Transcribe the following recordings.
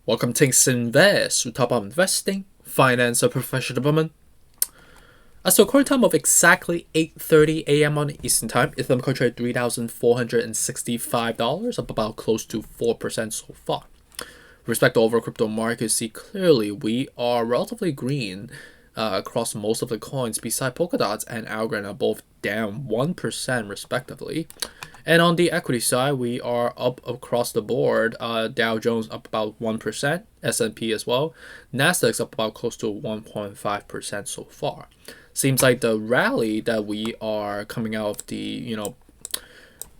Welcome to Invest. We talk about investing, finance, and professional development. As the current time of exactly 8:30 a.m. on Eastern Time, Ethereum contract $3,465, up about close to 4% so far. With respect to overall crypto market, see clearly we are relatively green across most of the coins, beside Polkadot and Algorand are both down 1% respectively. And on the equity side, we are up across the board. Dow Jones up about 1%, S&P as well. Nasdaq's up about close to 1.5% so far. Seems like the rally that we are coming out of the,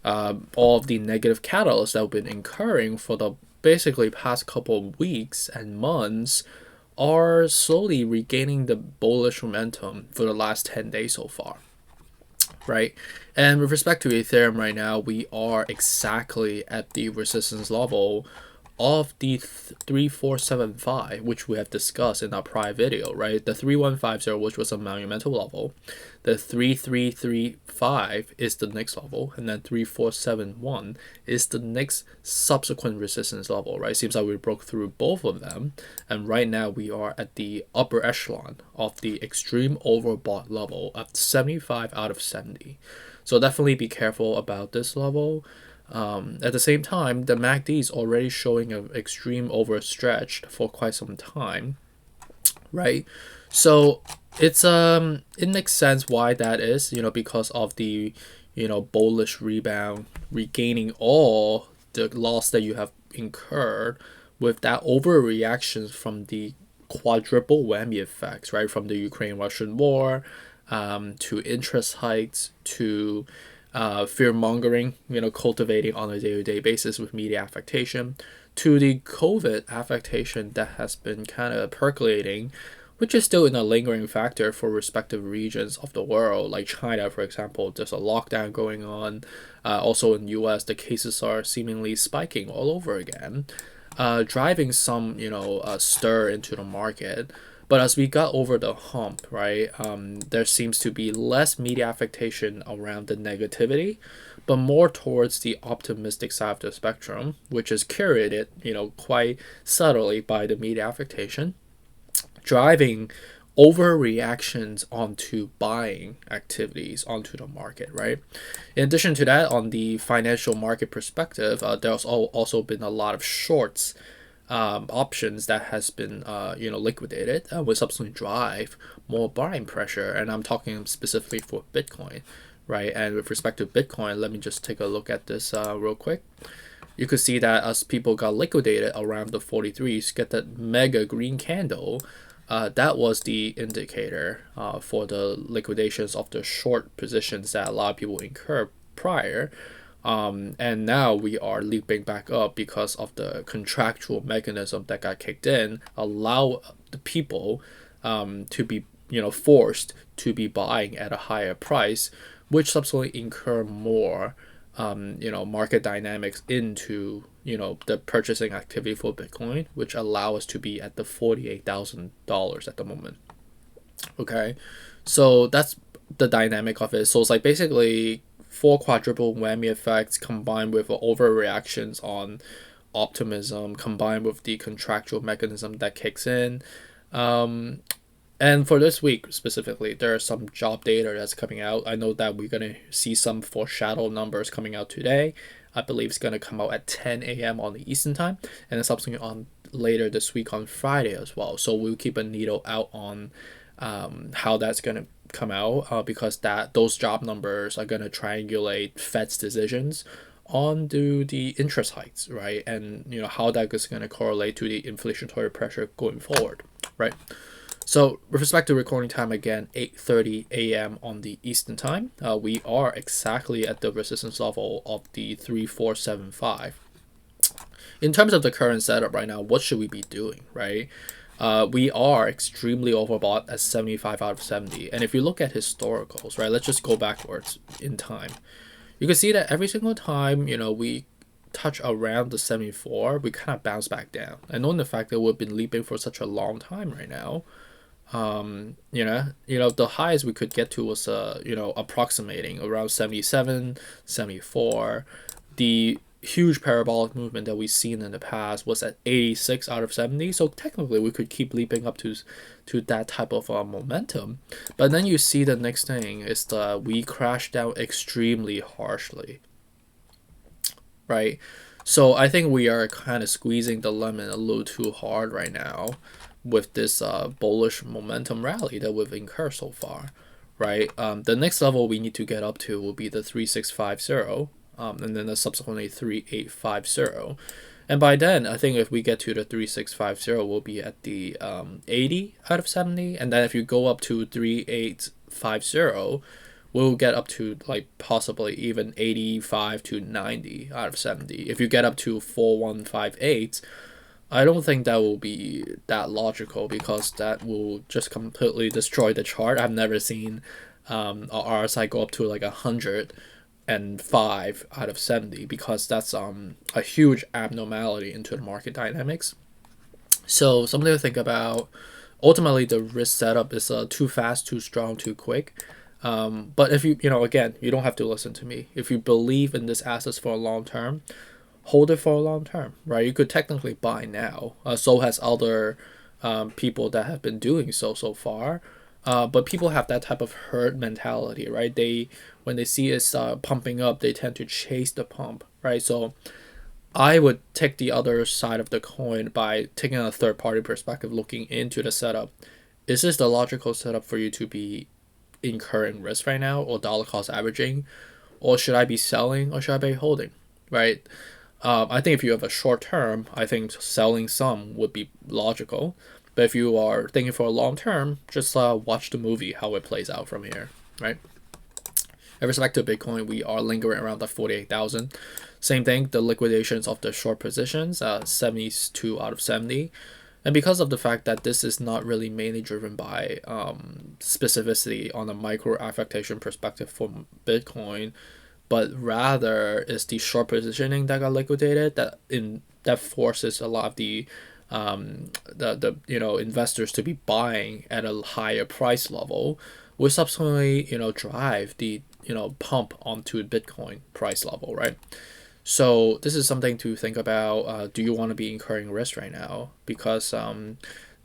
all of the negative catalysts that we've been incurring for the basically past couple of weeks and months are slowly regaining the bullish momentum for the last 10 days so far. Right, and with respect to Ethereum right now, we are exactly at the resistance level of the 3475, which we have discussed in our prior video, right? The 3150, which was a monumental level, the 3335 is the next level, and then 3471 is the next subsequent resistance level, right? Seems like we broke through both of them, and right now we are at the upper echelon of the extreme overbought level of 75 out of 70. So definitely be careful about this level. At the same time, the MACD is already showing an extreme overstretched for quite some time, right? So it's it makes sense why that is, because of the bullish rebound, regaining all the loss that you have incurred with that overreaction from the quadruple whammy effects, right? From the Ukraine-Russian war, to interest hikes, to fear mongering, cultivating on a day-to-day basis with media affectation, to the COVID affectation that has been kind of percolating, which is still in a lingering factor for respective regions of the world. Like China, for example, there's a lockdown going on. Also in the US, the cases are seemingly spiking all over again, driving some, stir into the market. But as we got over the hump, right, there seems to be less media affectation around the negativity, but more towards the optimistic side of the spectrum, which is curated, quite subtly by the media affectation, driving overreactions onto buying activities onto the market, right? In addition to that, on the financial market perspective, there's also been a lot of shorts options that has been liquidated, will subsequently drive more buying pressure, and I'm talking specifically for Bitcoin, right? And with respect to Bitcoin, let me just take a look at this real quick. You could see that as people got liquidated around the 43s, get that mega green candle, that was the indicator for the liquidations of the short positions that a lot of people incurred prior. And now we are leaping back up because of the contractual mechanism that got kicked in, allow the people to be forced to be buying at a higher price, which subsequently incur more market dynamics into the purchasing activity for Bitcoin, which allow us to be at the $48,000 at the moment. Okay, so that's the dynamic of it. So it's like basically four quadruple whammy effects combined with overreactions on optimism, combined with the contractual mechanism that kicks in. And for this week specifically, there are some job data that's coming out. I know that we're going to see some foreshadow numbers coming out today. I believe it's going to come out at 10 a.m. on the Eastern time, and then subsequently on later this week on Friday as well. So we'll keep a needle out on how that's going to come out, because those job numbers are going to triangulate Fed's decisions on the interest hikes, right? And how that is going to correlate to the inflationary pressure going forward, right? So with respect to recording time, again, 8:30 a.m. on the Eastern time, we are exactly at the resistance level of the 3475. In terms of the current setup right now, what should we be doing, right? We are extremely overbought at 75 out of 70. And if you look at historicals, right, let's just go backwards in time. You can see that every single time, we touch around the 74, we kind of bounce back down. And knowing the fact that we've been leaping for such a long time right now, the highest we could get to was, approximating around 77, 74. The huge parabolic movement that we've seen in the past was at 86 out of 70. So technically we could keep leaping up to that type of momentum. But then you see the next thing is we crashed down extremely harshly, right? So I think we are kind of squeezing the lemon a little too hard right now with this bullish momentum rally that we've incurred so far, right? The next level we need to get up to will be the 3650. And then the subsequently 3850. And by then, I think if we get to the 3650, we'll be at the 80 out of 70. And then if you go up to 3850, we'll get up to like possibly even 85 to 90 out of 70. If you get up to 4158, I don't think that will be that logical, because that will just completely destroy the chart. I've never seen a RSI go up to like 105 out of 70, because that's a huge abnormality into the market dynamics. So something to think about. Ultimately, the risk setup is too fast, too strong, too quick. But if you again, you don't have to listen to me. If you believe in this asset for a long term, hold it for a long term, right? You could technically buy now. So has other people that have been doing so far. But people have that type of herd mentality, right? When they see it pumping up, they tend to chase the pump, right? So I would take the other side of the coin by taking a third-party perspective, looking into the setup. Is this the logical setup for you to be incurring risk right now, or dollar cost averaging, or should I be selling, or should I be holding, right? I think if you have a short term, I think selling some would be logical. But if you are thinking for a long term, just watch the movie, how it plays out from here, right? In respect to Bitcoin, we are lingering around the 48,000. Same thing, the liquidations of the short positions, 72 out of 70. And because of the fact that this is not really mainly driven by specificity on a micro affectation perspective for Bitcoin, but rather is the short positioning that got liquidated that forces a lot of the investors to be buying at a higher price level, will subsequently drive the pump onto Bitcoin price level, right? So this is something to think about. Do you want to be incurring risk right now? Because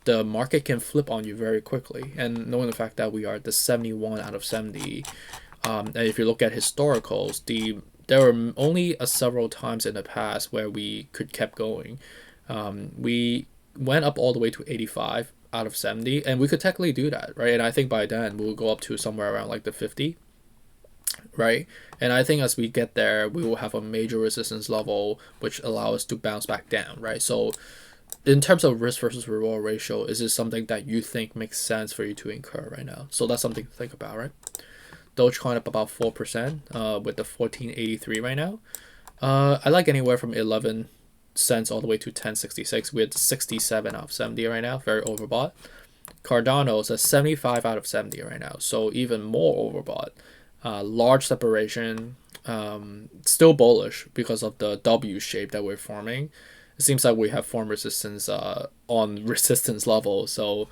the market can flip on you very quickly. And knowing the fact that we are at the 71 out of 70, and if you look at historicals, there were only several times in the past where we could kept going. We went up all the way to 85 out of 70, and we could technically do that, right? And I think by then we'll go up to somewhere around like the 50, right? And I think as we get there, we will have a major resistance level which allow us to bounce back down, right? So in terms of risk versus reward ratio, is this something that you think makes sense for you to incur right now? So that's something to think about, right? Dogecoin up about 4%, with the 1483 right now. I like anywhere from 11 cents all the way to 1066. We had 67 out of 70 right now, very overbought. Cardano is a 75 out of 70 right now, so even more overbought. Large separation, still bullish because of the W shape that we're forming. It seems like we have formed resistance on resistance level. So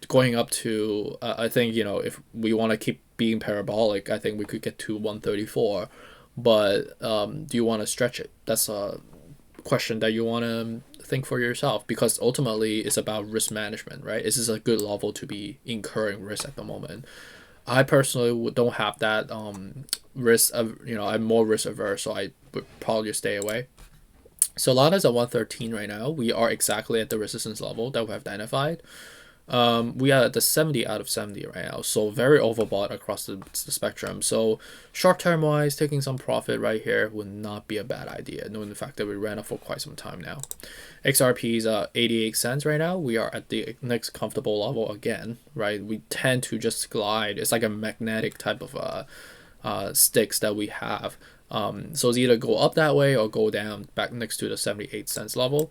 going up to, I think, if we want to keep being parabolic, I think we could get to 134. But do you want to stretch it? That's a question that you want to think for yourself, because ultimately it's about risk management, right? Is this a good level to be incurring risk at the moment? I personally don't have that risk of, I'm more risk averse, so I would probably just stay away. Solana is at 113 right now. We are exactly at the resistance level that we have identified. We are at the 70 out of 70 right now, so very overbought across the spectrum. So short term wise, taking some profit right here would not be a bad idea, knowing the fact that we ran up for quite some time now. XRP is 88 cents right now. We are at the next comfortable level again, right? We tend to just glide. It's like a magnetic type of sticks that we have. So it's either go up that way or go down back next to the 78 cents level.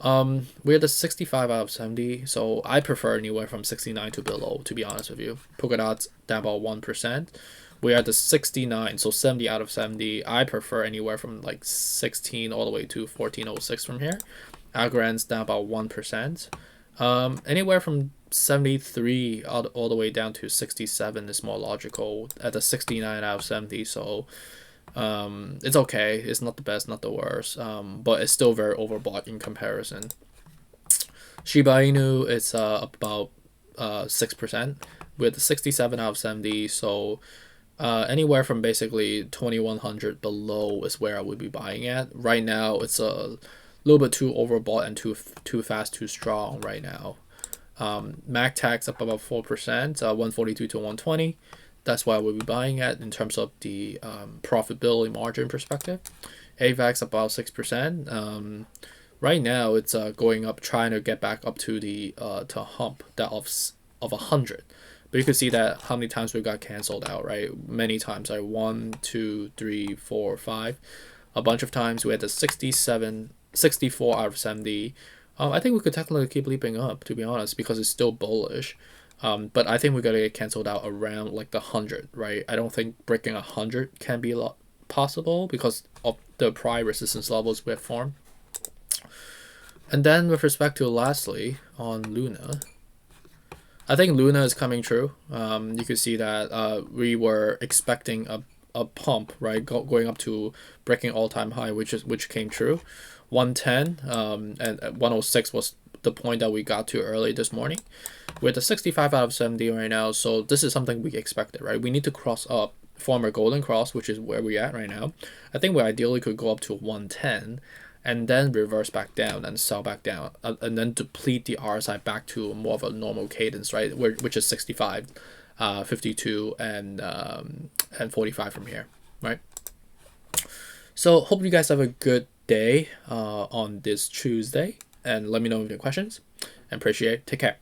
We're at the 65 out of 70, so I prefer anywhere from 69 to below, to be honest with you. Polkadot's down about 1%. We're at the 69, so 70 out of 70. I prefer anywhere from like 16 all the way to 1406 from here. Algorand's down about 1%. Anywhere from 73 all the way down to 67 is more logical at the 69 out of 70, so It's okay. It's not the best, not the worst. But it's still very overbought in comparison. Shiba Inu, it's about 6% with 67 out of 70. So anywhere from basically 2100 below is where I would be buying at. Right now, it's a little bit too overbought and too fast, too strong right now. MATIC's up about 4%, 142 to 120. That's why I would be buying at in terms of the profitability margin perspective. AVAX about 6%. Right now it's going up, trying to get back up to the to hump that of 100. But you can see that how many times we got canceled out, right? Many times, like 1, 2, 3, 4, 5. A bunch of times we had the 67, 64 out of 70. I think we could technically keep leaping up, to be honest, because it's still bullish. But I think we're gonna get canceled out around like the 100, right? I don't think breaking 100 can be a lot possible because of the prior resistance levels we have formed. And then with respect to lastly on Luna, I think Luna is coming true. You can see that we were expecting a pump, right, going up to breaking all-time high, which came true. 110 and 106 was the point that we got to early this morning. We're at the 65 out of 70 right now, so this is something we expected, right? We need to cross up, form a golden cross, which is where we're at right now. I think we ideally could go up to 110 and then reverse back down and sell back down, and then deplete the RSI back to more of a normal cadence, right? Which is 65, 52, and 45 from here, right? So hope you guys have a good day on this Tuesday, and let me know if you have questions. And appreciate it. Take care.